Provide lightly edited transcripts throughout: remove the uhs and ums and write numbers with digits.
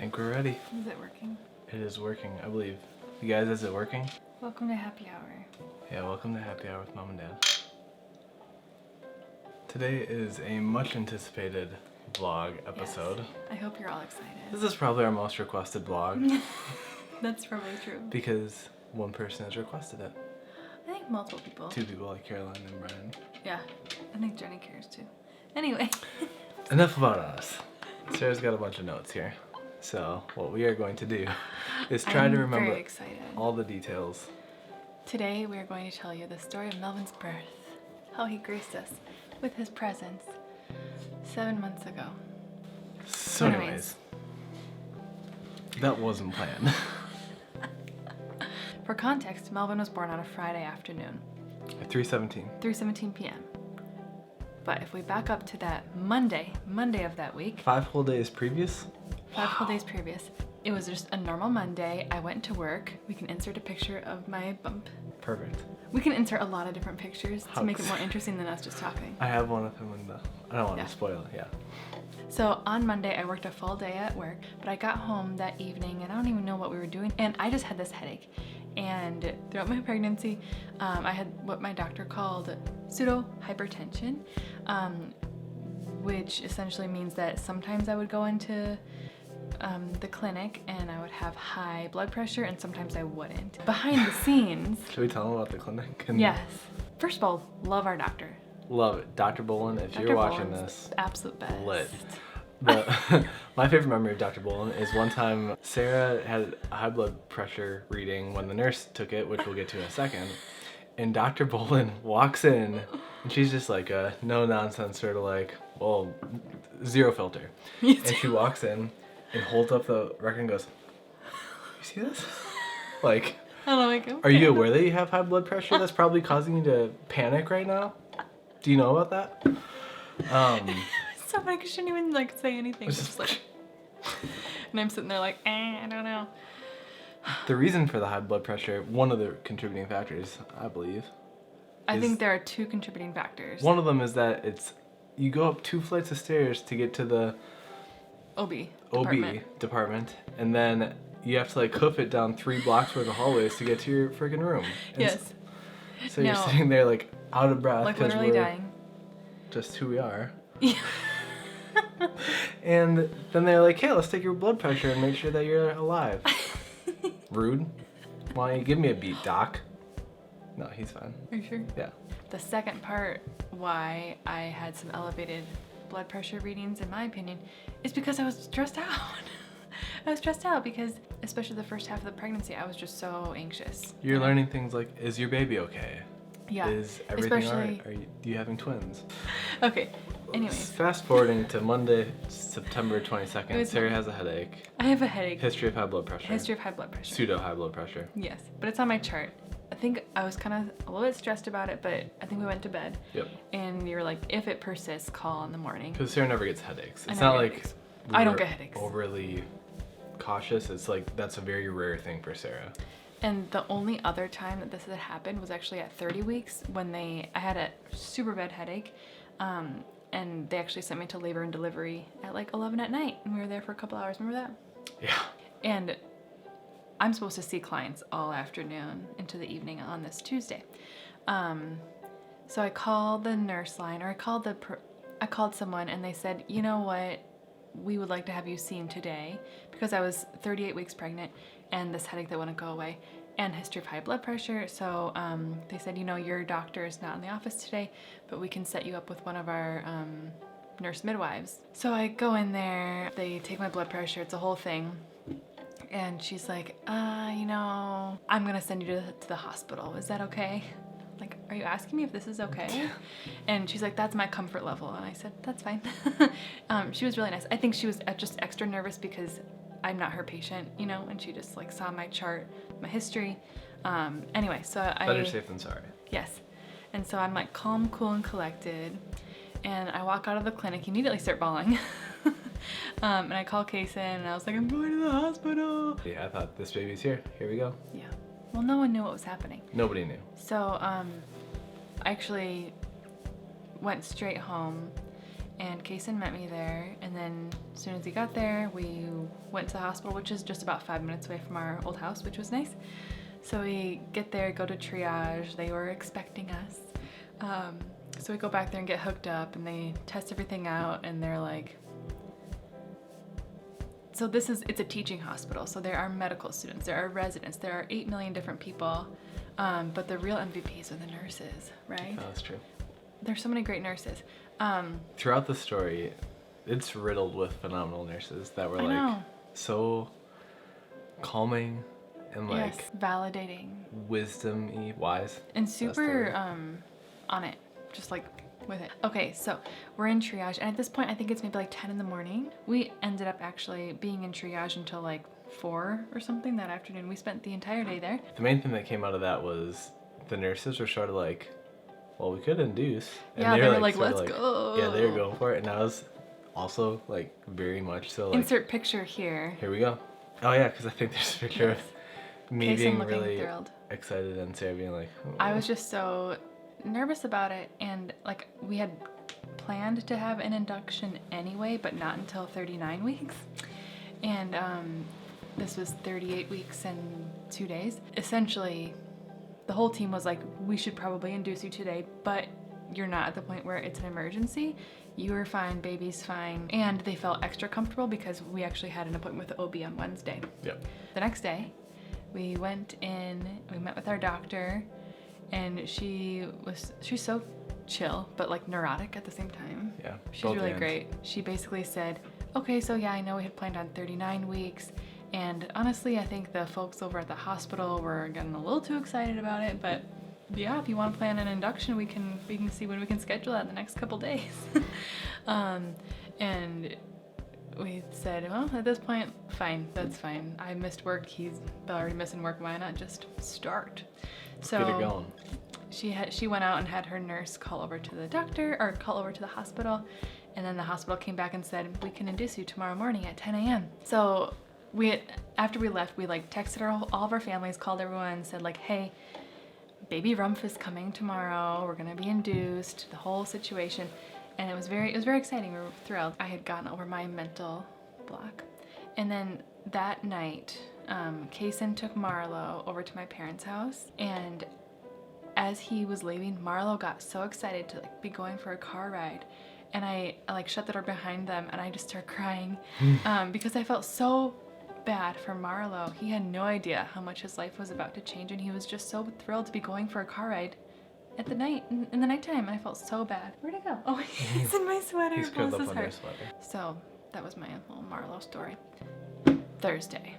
think we're ready. Is it working? It is working, I believe. You guys, is it working? Welcome to happy hour. Yeah, welcome to Happy Hour with Mom and Dad. Today is a much anticipated vlog episode. Yes. I hope you're all excited. This is probably our most requested vlog. That's probably true. Because one person has requested it. I think multiple people. 2 people, like Caroline and Brian. Yeah, I think Jenny cares too. Anyway. Enough about us. Sarah's got a bunch of notes here. So what we are going to do is try to remember very excited. all the details. Today we are going to tell you the story of Melvin's birth. How he graced us with his presence 7 months ago. So anyways, that wasn't planned. For context, Melvin was born on a Friday afternoon. At 3:17. 3:17 p.m. But if we back up to that Monday of that week. 5 whole days previous? 5 whole days previous. It was just a normal Monday. I went to work. We can insert a picture of my bump. Perfect. We can insert a lot of different pictures to make it more interesting than us just talking. I have one of him in the... I don't want to spoil it, yeah. So on Monday, I worked a full day at work, but I got home that evening and I don't even know what we were doing. And I just had this headache. And throughout my pregnancy, I had what my doctor called pseudo hypertension, which essentially means that sometimes I would go into the clinic and I would have high blood pressure and sometimes I wouldn't. Behind the scenes. Should we tell them about the clinic? Yes. First of all, love our doctor. Love it. Dr. Bolin, if you're watching this, the absolute best. Lit. My favorite memory of Dr. Bolin is one time Sarah had a high blood pressure reading when the nurse took it, which we'll get to in a second. And Dr. Bolin walks in and she's just like a no nonsense sort of like, well, zero filter. And she walks in and holds up the record and goes, "You see this? Like, are you aware that you have high blood pressure? That's probably causing you to panic right now. Do you know about that?" So funny because she didn't even like say anything. Just like, and I'm sitting there like, I don't know. The reason for the high blood pressure, one of the contributing factors, I believe. I think there are 2 contributing factors. One of them is that you go up 2 flights of stairs to get to the OB department, and then you have to like hoof it down 3 blocks worth of hallways to get to your freaking room. And yes. So you're sitting there like out of breath like because literally we're dying. Just who we are. Yeah. And then they're like, "Hey, let's take your blood pressure and make sure that you're alive." Rude. Why don't you give me a beat, doc? No, he's fine. Are you sure? Yeah. The second part why I had some elevated blood pressure readings, in my opinion, is because I was stressed out. I was stressed out because, especially the first half of the pregnancy, I was just so anxious. You're learning things like, is your baby okay? Yeah. Is everything alright? Are you having twins? Okay. Anyways. Fast forwarding to Monday, September 22nd. Sarah has a headache. I have a headache. History of high blood pressure. History of high blood pressure. Pseudo high blood pressure. Yes, but it's on my chart. I think I was kind of a little bit stressed about it, but I think we went to bed. Yep. And you were like, if it persists, call in the morning. Because Sarah never gets headaches. It's not like I don't get headaches. Overly cautious. It's like that's a very rare thing for Sarah. And the only other time that this had happened was actually at 30 weeks when I had a super bad headache. And they actually sent me to labor and delivery at like 11 at night. And we were there for a couple hours. Remember that? Yeah. And I'm supposed to see clients all afternoon into the evening on this Tuesday. So I called the nurse line, or I called someone and they said, "You know what? We would like to have you seen today," because I was 38 weeks pregnant and this headache that wouldn't go away and history of high blood pressure. So they said, your doctor is not in the office today, but we can set you up with one of our nurse midwives. So I go in there, they take my blood pressure, it's a whole thing. And she's like, I'm gonna send you to the hospital. Is that okay? Like, are you asking me if this is okay? And she's like, that's my comfort level. And I said, that's fine. She was really nice. I think she was just extra nervous because I'm not her patient, and she just like saw my chart, my history. Anyway, so Better safe than sorry. Yes. And so I'm like calm, cool, and collected. And I walk out of the clinic, immediately start bawling. And I call Kaysen and I was like, I'm going to the hospital. Yeah, I thought this baby's here. Here we go. Yeah. Well, no one knew what was happening. Nobody knew. So I actually went straight home and Kason met me there. And then as soon as he got there, we went to the hospital, which is just about 5 minutes away from our old house, which was nice. So we get there, go to triage. They were expecting us. So we go back there and get hooked up, and they test everything out, and they're like, so it's a teaching hospital. So there are medical students, there are residents, there are 8 million different people. But the real MVPs are the nurses, right? Oh, that's true. There's so many great nurses. Throughout the story, it's riddled with phenomenal nurses that were I like know. so calming and like Yes, validating. wisdom-y, wise. And That's the super word. on it, just like with it. Okay, so we're in triage, and at this point, I think it's maybe like 10 in the morning. We ended up actually being in triage until like 4 or something that afternoon. We spent the entire day there. The main thing that came out of that was the nurses were sort of like, well, we could induce. And Yeah, they were like, sort of let's go. Yeah, they were going for it, and I was also like very much so like, Insert picture here. here we go. Oh yeah, because I think there's a picture Yes. of me Kason being looking really thrilled. excited and Sarah being like, oh. I was just so nervous about it, and like we had planned to have an induction anyway, but not until 39 weeks. And this was 38 weeks and 2 days. Essentially, the whole team was like, we should probably induce you today, but you're not at the point where it's an emergency. You are fine, baby's fine. And they felt extra comfortable because we actually had an appointment with the OB on Wednesday. Yep. The next day, we went in, we met with our doctor, and she's so chill, but like neurotic at the same time. Yeah. She's both really ends. great. She basically said, okay, so yeah, I know we had planned on 39 weeks, and honestly, I think the folks over at the hospital were getting a little too excited about it, but yeah, if you want to plan an induction, we can see when we can schedule that in the next couple days. And we said, well, at this point, fine, that's fine. I missed work, he's already missing work, why not just start? So Get it going. she went out and had her nurse call over to the doctor, or call over to the hospital, and then the hospital came back and said, we can induce you tomorrow morning at 10 a.m. So after we left, we like texted all of our families, called everyone, said like, hey, baby Rumpf is coming tomorrow, we're gonna be induced, the whole situation. And it was very exciting. We were thrilled. I had gotten over my mental block. And then that night, Kason took Marlo over to my parents' house, and as he was leaving, Marlo got so excited to like be going for a car ride, and I like shut the door behind them, and I just started crying because I felt so bad for Marlo. He had no idea how much his life was about to change, and he was just so thrilled to be going for a car ride at the night, in the nighttime, and I felt so bad. Where'd it go? Oh, he's in my sweater. He's curled Bless up his under heart. his sweater. So that was my little Marlo story. Thursday,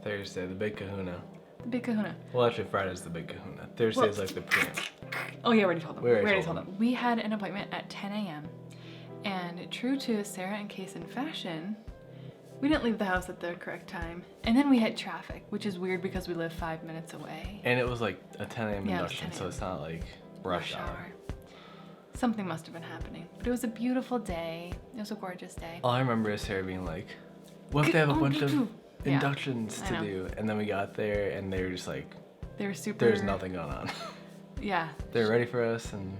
Thursday, the big kahuna. the big kahuna. Well, actually, Friday's the big kahuna. Thursday's Well- like the pre. Oh yeah, we already told them. We already told them. We had an appointment at 10 a.m. And true to Sarah and Kason fashion, we didn't leave the house at the correct time. And then we hit traffic, which is weird because we live 5 minutes away. And it was like a 10 a.m. Yeah, it was induction, 10 so it's not like rush hour. Something must have been happening. But it was a beautiful day. It was a gorgeous day. All I remember is Sarah being like, what if they have a bunch of Yeah, inductions I to know. do? And then we got there and they were just like, They were super... there's nothing going on. Yeah. They're ready for us and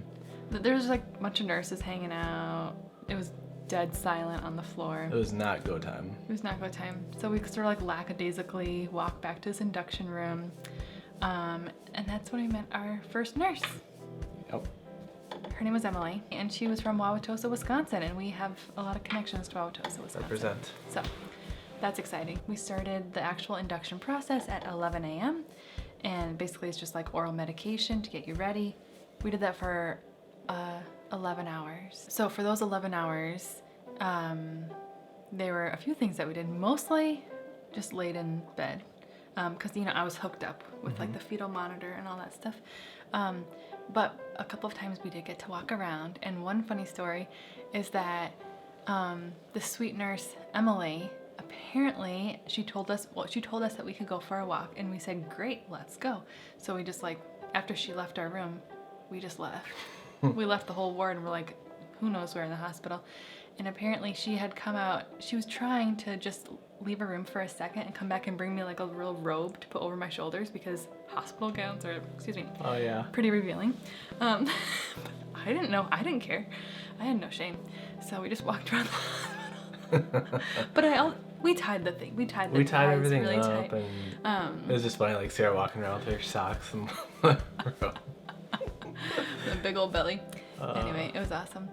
There was like a bunch of nurses hanging out. It was dead silent on the floor. it was not go time. It was not go time. So we sort of like lackadaisically walked back to this induction room. And that's when we met our first nurse. Yep. Her name was Emily, and she was from Wauwatosa, Wisconsin, and we have a lot of connections to Wauwatosa, Wisconsin. Represent. So that's exciting. We started the actual induction process at 11 a.m. and basically it's just like oral medication to get you ready. We did that for 11 hours. So for those 11 hours, there were a few things that we did. Mostly just laid in bed because, you know, I was hooked up with like the fetal monitor and all that stuff. But a couple of times we did get to walk around. And one funny story is that the sweet nurse, Emily, apparently she told us that we could go for a walk, and we said, great, let's go. So we just like, after she left our room, we just left. We left the whole ward and we're like, who knows where in the hospital. And apparently she had come out, she was trying to just leave a room for a second and come back and bring me like a real robe to put over my shoulders because hospital gowns are, Oh yeah. pretty revealing. But I didn't know, I didn't care. I had no shame. So we just walked around the hospital. But we tied the thing. We tied the We tied ties everything really up, tight. and it was just funny, like Sarah walking around with her socks and The big old belly. Anyway, it was awesome.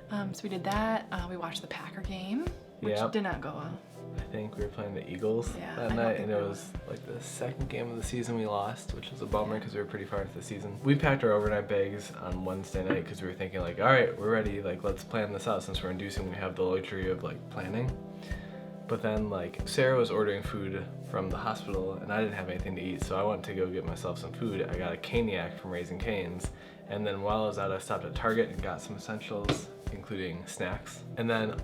So we did that. We watched the Packer game, which did not go well. I think we were playing the Eagles that night, and it was like the second game of the season we lost, which was a bummer because we were pretty far into the season. We packed our overnight bags on Wednesday night because we were thinking like, all right, we're ready. Like, let's plan this out since we're inducing. We have the luxury of like planning. But then like Sarah was ordering food from the hospital, and I didn't have anything to eat, so I went to go get myself some food. I got a Caniac from Raising Cane's, and then while I was out, I stopped at Target and got some essentials, including snacks. And then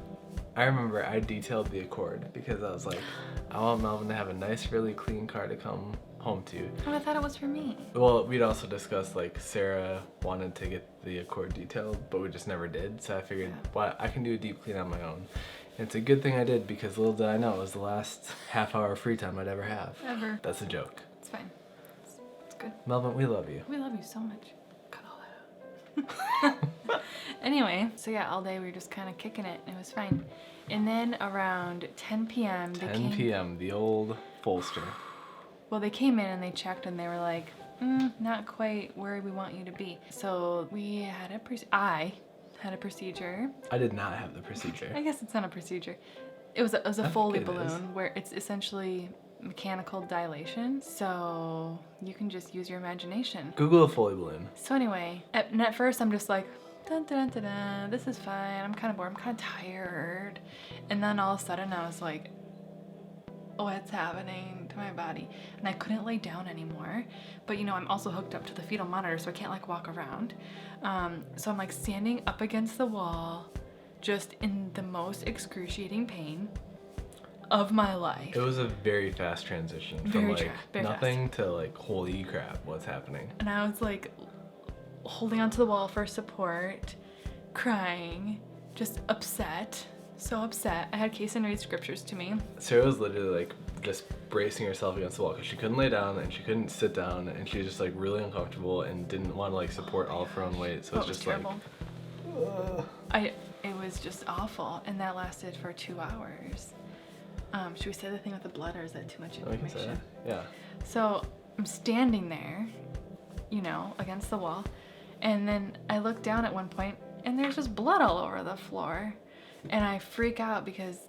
I remember I detailed the Accord because I was like, I want Melvin to have a nice, really clean car to come home to. Oh, I thought it was for me. Well, we'd also discussed like Sarah wanted to get the Accord detailed, but we just never did. So I figured, well, I can do a deep clean on my own. And it's a good thing I did because little did I know it was the last half hour of free time I'd ever have. Ever. That's a joke. It's fine. It's good. Melvin, we love you. We love you so much. Cut all that out. Anyway, so yeah, all day we were just kind of kicking it. It was fine. And then around 10 p.m. 10 p.m., the old Folster. Well, they came in and they checked and they were like, not quite where we want you to be. So we had I had a procedure. I did not have the procedure. I guess it's not a procedure. It was a Foley balloon where it's essentially mechanical dilation. So you can just use your imagination. Google a Foley balloon. So anyway, at first I'm just like, dun, dun, dun, dun, this is fine. I'm kind of bored. I'm kind of tired. And then all of a sudden I was like, what's happening to my body? And I couldn't lay down anymore. But you know, I'm also hooked up to the fetal monitor, so I can't like walk around. So I'm like standing up against the wall, just in the most excruciating pain of my life. It was a very fast transition from like nothing to like, holy crap, what's happening? And I was like holding onto the wall for support, crying, just upset. So upset. I had Kason read scriptures to me. Sarah was literally like just bracing herself against the wall because she couldn't lay down and she couldn't sit down, and she was just like really uncomfortable and didn't want to like support all of her own weight. So it's just terrible. like, it was just awful, and that lasted for 2 hours. Should we say the thing with the blood, or is that too much information? we can say that. Yeah. So I'm standing there, you know, against the wall, and then I look down at one point, and there's just blood all over the floor. And I freak out because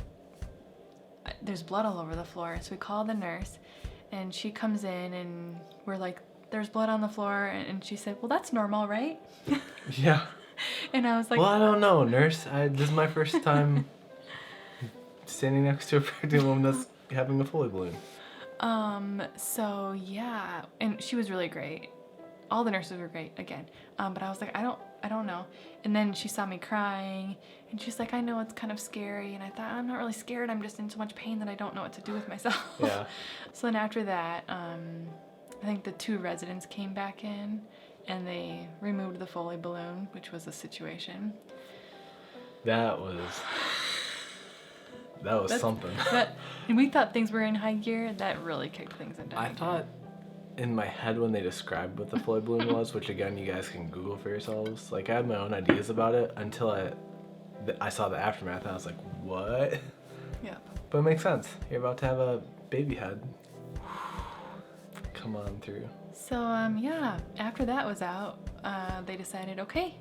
there's blood all over the floor. So we call the nurse, and she comes in, and we're like, there's blood on the floor. And she said, well, that's normal, right? Yeah. And I was like, well, I don't know, nurse. This is my first time standing next to a pregnant woman that's having a Foley balloon. So yeah. And she was really great. All the nurses were great again. But I was like, I don't know. And then she saw me crying, and she's like, I know it's kind of scary. And I thought, I'm not really scared. I'm just in so much pain that I don't know what to do with myself. Yeah. So then after that, I think the 2 residents came back in, and they removed the Foley balloon, which was a situation. That was something. And we thought things were in high gear. That really kicked things into high gear. I thought in my head when they described what the Foley balloon was, which again, you guys can Google for yourselves, like I had my own ideas about it until I saw the aftermath, and I was like, what? Yeah. But it makes sense. You're about to have a baby head. Come on through. So, yeah, after that was out, they decided, okay.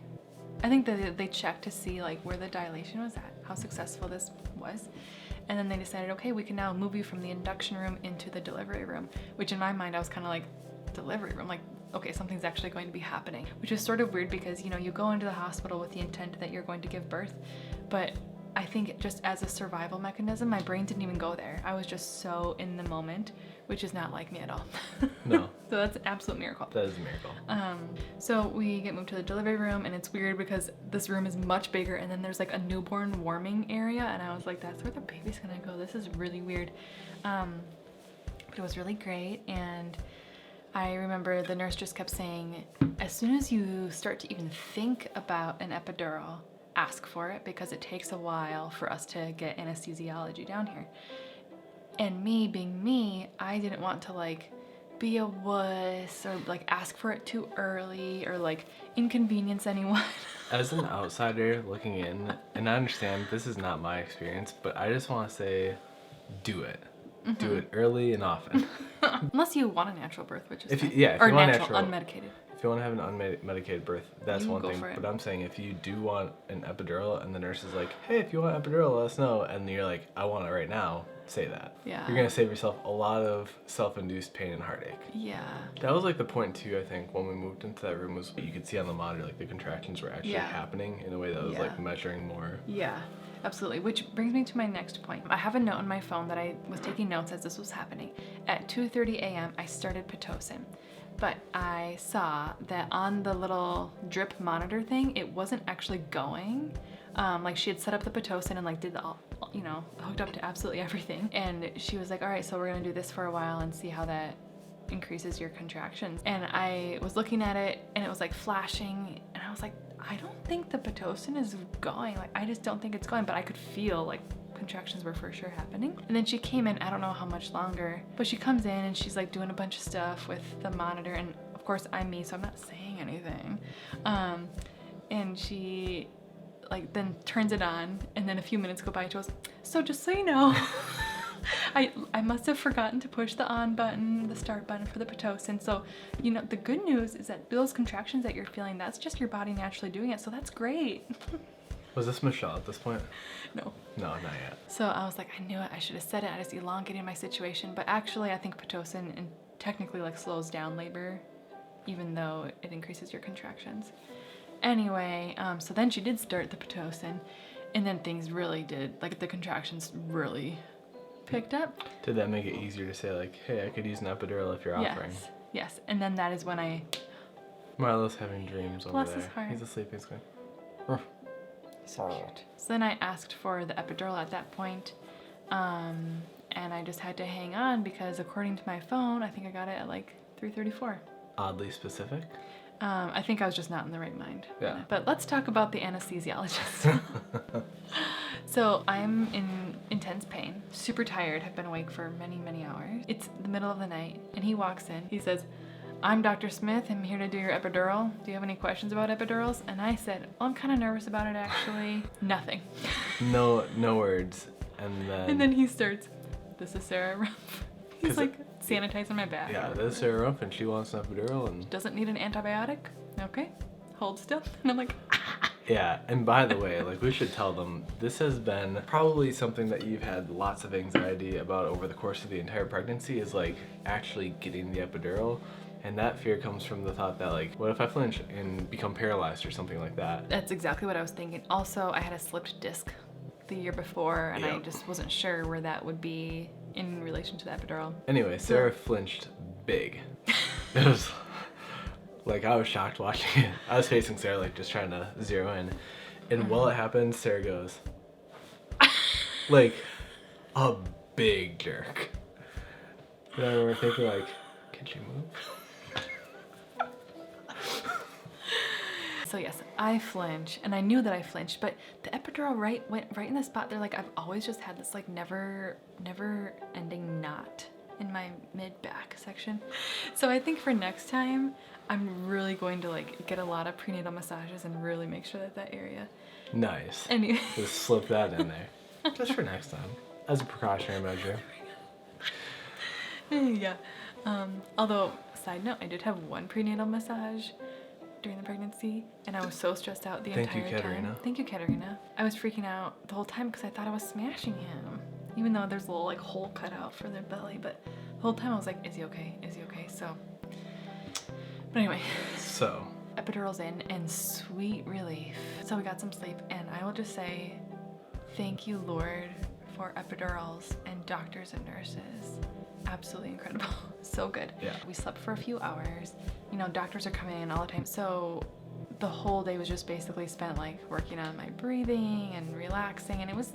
I think that they checked to see like where the dilation was at, how successful this was. And then they decided, okay, we can now move you from the induction room into the delivery room, which in my mind, I was kind of like, delivery room? Like, okay, something's actually going to be happening, which is sort of weird because, you know, you go into the hospital with the intent that you're going to give birth, but I think just as a survival mechanism, my brain didn't even go there. I was just so in the moment, which is not like me at all. No. So that's an absolute miracle. That is a miracle. So we get moved to the delivery room, and it's weird because this room is much bigger, and then there's like a newborn warming area, and I was like, that's where the baby's gonna go. This is really weird. But it was really great, and I remember the nurse just kept saying, as soon as you start to even think about an epidural, ask for it, because it takes a while for us to get anesthesiology down here. And me being me, I didn't want to like be a wuss or like ask for it too early or like inconvenience anyone. As an outsider looking in, and I understand this is not my experience, but I just want to say, do it. Do it early and often. Unless you want a natural birth, which is If you, fine. yeah, if or you want natural, natural, unmedicated. if you want to have an unmedicated birth, that's You one go thing. for it. But I'm saying if you do want an epidural and the nurse is like, hey, if you want epidural, let us know. And you're like, I want it right now, say that. Yeah. You're going to save yourself a lot of self-induced pain and heartache. Yeah. That was like the point too, I think, when we moved into that room was you could see on the monitor like the contractions were actually happening in a way that was like measuring more. Yeah, absolutely. Which brings me to my next point. I have a note on my phone that I was taking notes as this was happening. At 2:30 a.m. I started Pitocin, but I saw that on the little drip monitor thing, it wasn't actually going. Like she had set up the Pitocin and like did all, you know, hooked up to absolutely everything. And she was like, all right, so we're gonna do this for a while and see how that increases your contractions. And I was looking at it and it was like flashing and I was like, I don't think the Pitocin is going. Like, I just don't think it's going, but I could feel like contractions were for sure happening. And then she came in, I don't know how much longer, but she comes in and she's like doing a bunch of stuff with the monitor. And of course I'm me, so I'm not saying anything. And she like then turns it on and then a few minutes go by and she goes, so just so you know, I must have forgotten to push the on button, the start button for the Pitocin. So, you know, the good news is that those contractions that you're feeling, that's just your body naturally doing it. So that's great. Was this Michelle at this point? No. No, not yet. So I was like, I knew it. I should have said it. I just elongated my situation. But actually, I think Pitocin technically like slows down labor, even though it increases your contractions. Anyway, so then she did start the Pitocin, and then things really did, like the contractions really picked up. Did that make it easier to say like, hey, I could use an epidural if you're offering? Yes. And then that is when I... Milo's having dreams over Bless there. his heart. He's asleep. He's going. Oh. So cute. So then I asked for the epidural at that point, and I just had to hang on because according to my phone, I think I got it at like 3:34. Oddly specific. I think I was just not in the right mind. Yeah. But let's talk about the anesthesiologist. So I'm in intense pain, super tired, have been awake for many, many hours. It's the middle of the night, and he walks in. He says, I'm Dr. Smith. I'm here to do your epidural. Do you have any questions about epidurals? And I said, I'm kind of nervous about it, actually. Nothing. No words. And then he starts, this is Sarah Rumpf. He's like sanitizing my back. Yeah, this is Sarah Rumpf, and she wants an epidural, and doesn't need an antibiotic. Okay, hold still. And I'm like, Yeah, and by the way, like we should tell them, this has been probably something that you've had lots of anxiety about over the course of the entire pregnancy is like actually getting the epidural. And that fear comes from the thought that like, what if I flinch and become paralyzed or something like that? That's exactly what I was thinking. Also, I had a slipped disc the year before and I just wasn't sure where that would be in relation to the epidural. Anyway, Sarah flinched big. It was like, I was shocked watching it. I was facing Sarah, like just trying to zero in. And while it happened, Sarah goes, like a big jerk. And I remember thinking like, can she move? So yes, I flinch, and I knew that I flinched, but the epidural went right in the spot there. Like I've always just had this like never ending knot in my mid back section. So I think for next time, I'm really going to like get a lot of prenatal massages and really make sure that area. Nice. Anyway. Just slip that in there, just for next time, as a precautionary measure. Yeah. Although, side note, I did have one prenatal massage during the pregnancy, and I was so stressed out the entire time. Thank you, Katerina. Thank you, Katerina. I was freaking out the whole time because I thought I was smashing him, even though there's a little like hole cut out for their belly. But the whole time I was like, is he okay? Is he okay? So, but anyway. So. Epidural's in, and sweet relief. So we got some sleep, and I will just say, thank you, Lord, for epidurals and doctors and nurses. Absolutely incredible. So good. Yeah. We slept for a few hours. You know, doctors are coming in all the time. So the whole day was just basically spent like working on my breathing and relaxing. And it was,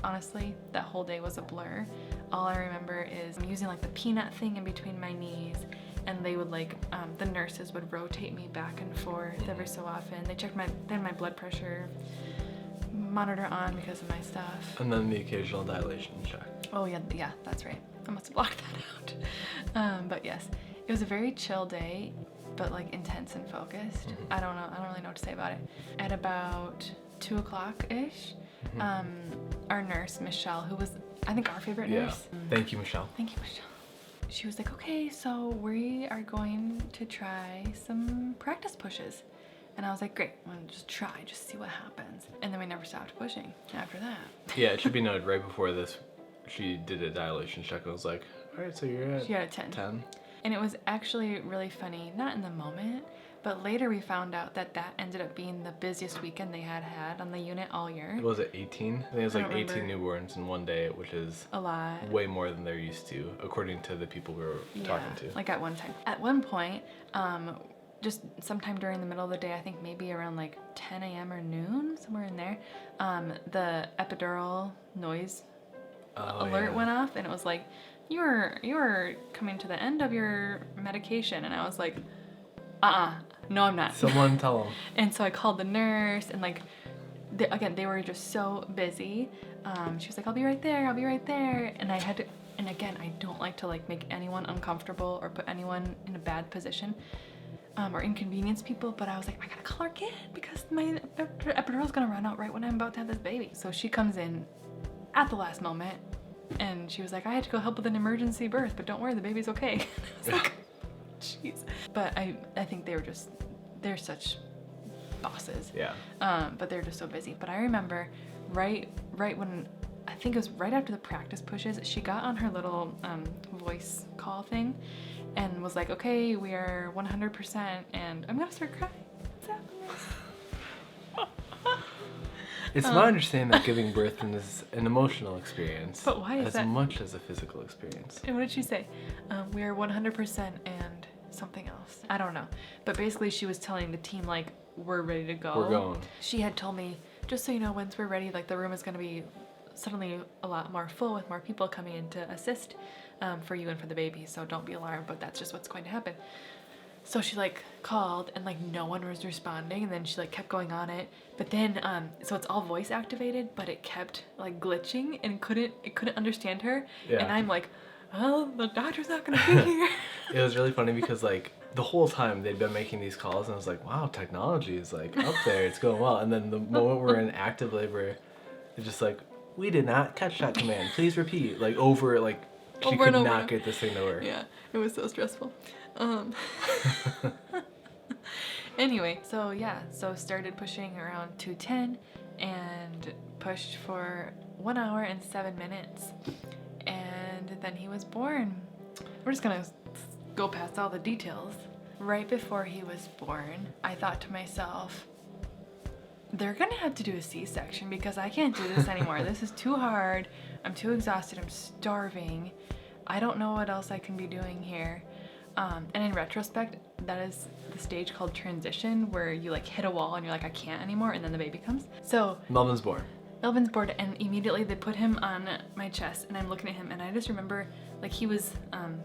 honestly, that whole day was a blur. All I remember is I'm using like the peanut thing in between my knees. And they would like, the nurses would rotate me back and forth every so often. They checked my blood pressure monitor on because of my stuff. And then the occasional dilation check. Oh yeah, that's right. I must have blocked that out. But yes, It was a very chill day, but like intense and focused. I don't know. I don't really know what to say about it. At about 2 o'clock-ish, our nurse, Michelle, who was, I think, our favorite nurse. Thank you, Michelle. Thank you, Michelle. She was like, okay, so we are going to try some practice pushes. And I was like, great, I'm gonna just try, just see what happens. And then we never stopped pushing after that. Yeah, it should be noted right before this, she did a dilation check and was like, all right, so you're at She had a 10. 10. And it was actually really funny, not in the moment, but later we found out that that ended up being the busiest weekend they had on the unit all year. Was it 18? I think it was like I don't 18 remember. newborns in one day, which is A lot. way more than they're used to, according to the people we were talking to. Like at one time. At one point, just sometime during the middle of the day, I think maybe around like 10 a.m. or noon, somewhere in there, the epidural noise alert went off, and it was like, you're coming to the end of your medication. And I was like, no, I'm not. Someone tell them. And so I called the nurse, and like, they were just so busy. She was like, I'll be right there. And I had to, and again, I don't like to like make anyone uncomfortable or put anyone in a bad position, or inconvenience people. But I was like, I gotta call our kid because my epidural's gonna run out right when I'm about to have this baby. So she comes in at the last moment, and she was like, I had to go help with an emergency birth, but don't worry, the baby's okay. I was like, jeez. But I think they're such bosses. Yeah. But they're just so busy. But I remember right when, I think it was right after the practice pushes, she got on her little voice call thing and was like, okay, we are 100%, and I'm gonna start crying. What's happening? It's my understanding that giving birth is an emotional experience. But why is as that? much as a physical experience. And what did she say? We are 100% and something else. I don't know. But basically she was telling the team, like, we're ready to go. We're going. She had told me, just so you know, once we're ready, like, the room is going to be suddenly a lot more full with more people coming in to assist for you and for the baby. So don't be alarmed, but that's just what's going to happen. So she like called, and like no one was responding, and then she like kept going on it. But then so it's all voice activated, but it kept like glitching and it couldn't understand her. Yeah. And I'm like, oh, the doctor's not gonna be here. It was really funny because like the whole time they'd been making these calls, and I was like, wow, technology is like up there, it's going well. And then the moment we're in active labor, it's just like, we did not catch that command, please repeat. Like over, like she Over could and over. not get this thing to work. Yeah, it was so stressful. Anyway, so started pushing around 2:10 and pushed for 1 hour and 7 minutes, and then he was born. We're just gonna go past all the details. Right before he was born, I thought to myself, they're gonna have to do a C-section because I can't do this anymore. This is too hard. I'm too exhausted. I'm starving. I don't know what else I can be doing here. And in retrospect, that is the stage called transition, where you like hit a wall and you're like, I can't anymore, and then the baby comes. So Melvin's born. Melvin's born, and immediately they put him on my chest, and I'm looking at him, and I just remember like he was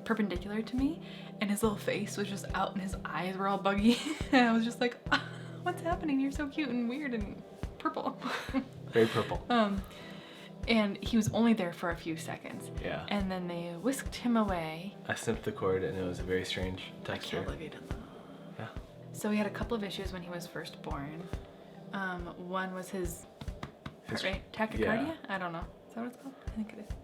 perpendicular to me, and his little face was just out, and his eyes were all buggy, and I was just like, what's happening? You're so cute and weird and purple. Very purple. And he was only there for a few seconds. Yeah. And then they whisked him away. I snipped the cord, and it was a very strange texture. I can't believe he did that. Yeah. So he had a couple of issues when he was first born. One was his heart rate, tachycardia? Yeah. I don't know. Is that what it's called? I think it is.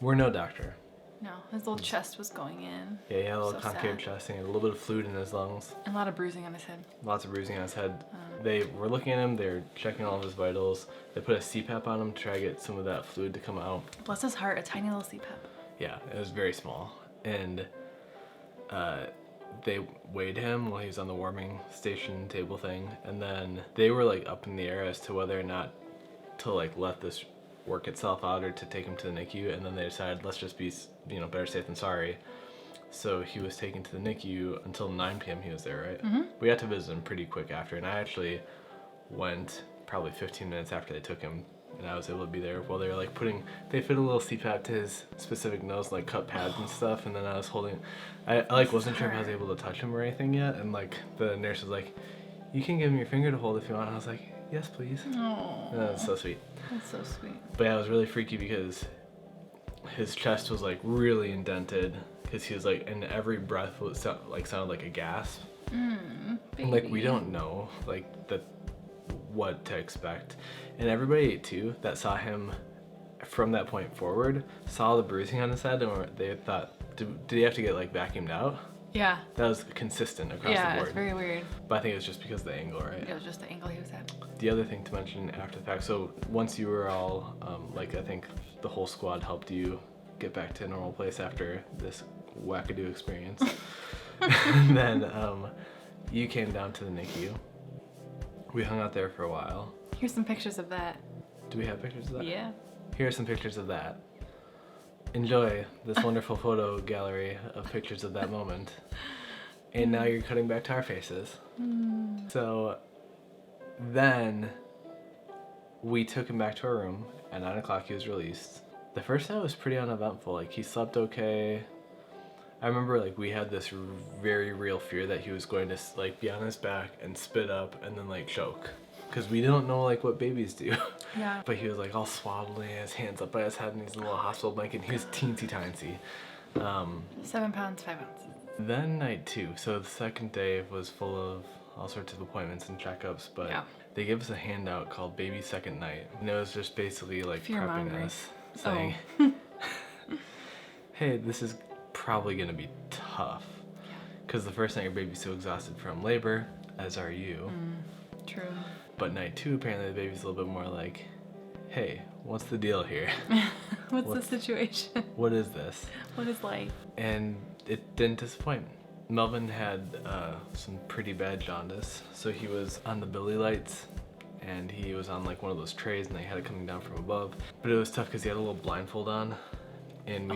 We're no doctor. No, his little chest was going in. Yeah, he had a little So concave sad. chest, and he had a little bit of fluid in his lungs. And a lot of bruising on his head. Lots of bruising on his head. They were looking at him, they were checking all of his vitals. They put a CPAP on him to try to get some of that fluid to come out. Bless his heart, a tiny little CPAP. Yeah, it was very small. And they weighed him while he was on the warming station table thing. And then they were like up in the air as to whether or not to like let this work itself out or to take him to the NICU. And then they decided, let's just be, better safe than sorry. So he was taken to the NICU until 9 p.m. he was there, right? Mm-hmm. We got to visit him pretty quick after, and I actually went probably 15 minutes after they took him, and I was able to be there while they were like they fit a little CPAP to his specific nose, like cut pads and stuff, and then I was holding, I like wasn't sure if I was able to touch him or anything yet, and like the nurse was like, you can give him your finger to hold if you want, and I was like, yes please. Aww. And that was so sweet. That's so sweet. But yeah, it was really freaky because his chest was like really indented because he was like, and every breath was sounded like a gasp. Baby. Like we don't know like what to expect, and everybody too that saw him from that point forward saw the bruising on his head, and they thought, did he have to get like vacuumed out? Yeah. That was consistent across the Yeah, board. it's very weird. But I think it was just because of the angle, right? It was just the angle he was at. The other thing to mention after the fact, so once you were all, like I think the whole squad helped you get back to a normal place after this wackadoo experience. And then you came down to the NICU. We hung out there for a while. Here's some pictures of that. Do we have pictures of that? Yeah. Here are some pictures of that. Enjoy this wonderful photo gallery of pictures of that moment. And now you're cutting back to our faces. So then we took him back to our room. At 9 o'clock he was released. The first night was pretty uneventful. Like he slept okay. I remember like we had this very real fear that he was going to like be on his back and spit up and then like choke. Because we don't know like what babies do. Yeah. But he was like all swaddling, his hands up by his head in his little hospital blanket. He was teensy tiny. 7 pounds, 5 ounces. Then night 2. So the second day was full of all sorts of appointments and checkups. But Yeah. they gave us a handout called Baby Second Night. And it was just basically like prepping Fear-mongering. us. Saying, hey, this is probably going to be tough. Because the first night your baby's so exhausted from labor, as are you. True. But night 2, apparently the baby's a little bit more like, hey, what's the deal here? What's the situation? What is this? What is life? And it didn't disappoint. Melvin had some pretty bad jaundice, so he was on the Billy lights, and he was on like one of those trays, and they had it coming down from above. But it was tough because he had a little blindfold on, and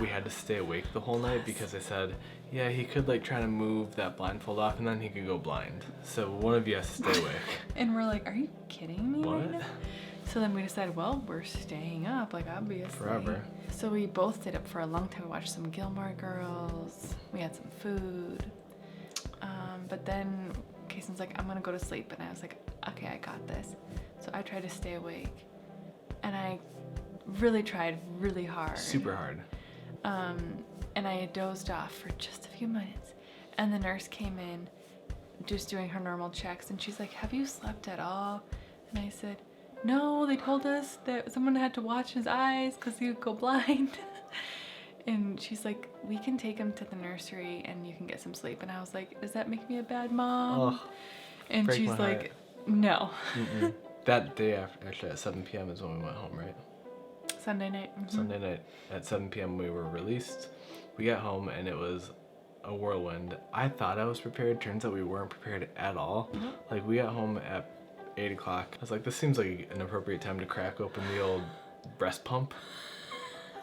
we had to stay awake the whole night because they said, yeah, he could like try to move that blindfold off, and then he could go blind. So one of you has to stay awake. And we're like, are you kidding me? What? Right now? So then we decided, well, we're staying up, like obviously. Forever. So we both stayed up for a long time. We watched some Gilmore Girls. We had some food. But then Kayson's like, I'm gonna go to sleep. And I was like, okay, I got this. So I tried to stay awake. And I really tried really hard. Super hard. And I dozed off for just a few minutes. And the nurse came in, just doing her normal checks. And she's like, have you slept at all? And I said, no, they told us that someone had to watch his eyes because he would go blind. And she's like, we can take him to the nursery and you can get some sleep. And I was like, does that make me a bad mom? Oh, and break she's my like, heart. no. That day actually at 7 p.m. is when we went home, right? Sunday night. Mhm. Sunday night at 7 p.m. we were released. We got home and it was a whirlwind. I thought I was prepared. Turns out we weren't prepared at all. Like we got home at 8 o'clock. I was like, this seems like an appropriate time to crack open the old breast pump.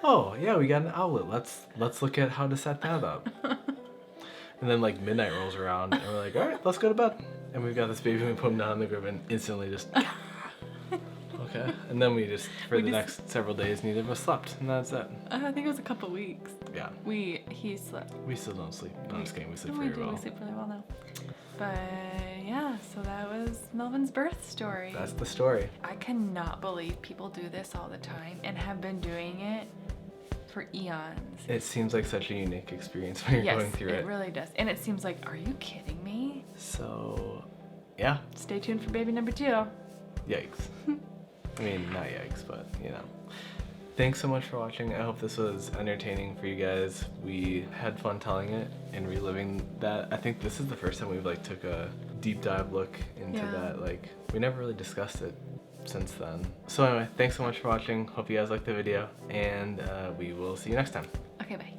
Oh yeah, we got an outlet. Let's look at how to set that up. And then like midnight rolls around and we're like, all right, let's go to bed. And we've got this baby and we put him down on the crib and instantly just okay. And then we just for the next several days neither of us slept, and that's it. I think it was a couple weeks. Yeah. He slept. We still don't sleep. No, I'm just kidding. We sleep No, very we do. well. We sleep really well now. But yeah, so that was Melvin's birth story. That's the story. I cannot believe people do this all the time and have been doing it for eons. It seems like such a unique experience when you're going through it really does. And it seems like, are you kidding me? So, yeah. Stay tuned for baby number 2. Yikes. I mean, not yikes, but you know. Thanks so much for watching. I hope this was entertaining for you guys. We had fun telling it and reliving that. I think this is the first time we've like took a deep dive look into that. Like we never really discussed it since then. So anyway, thanks so much for watching. Hope you guys liked the video, and we will see you next time. Okay, bye.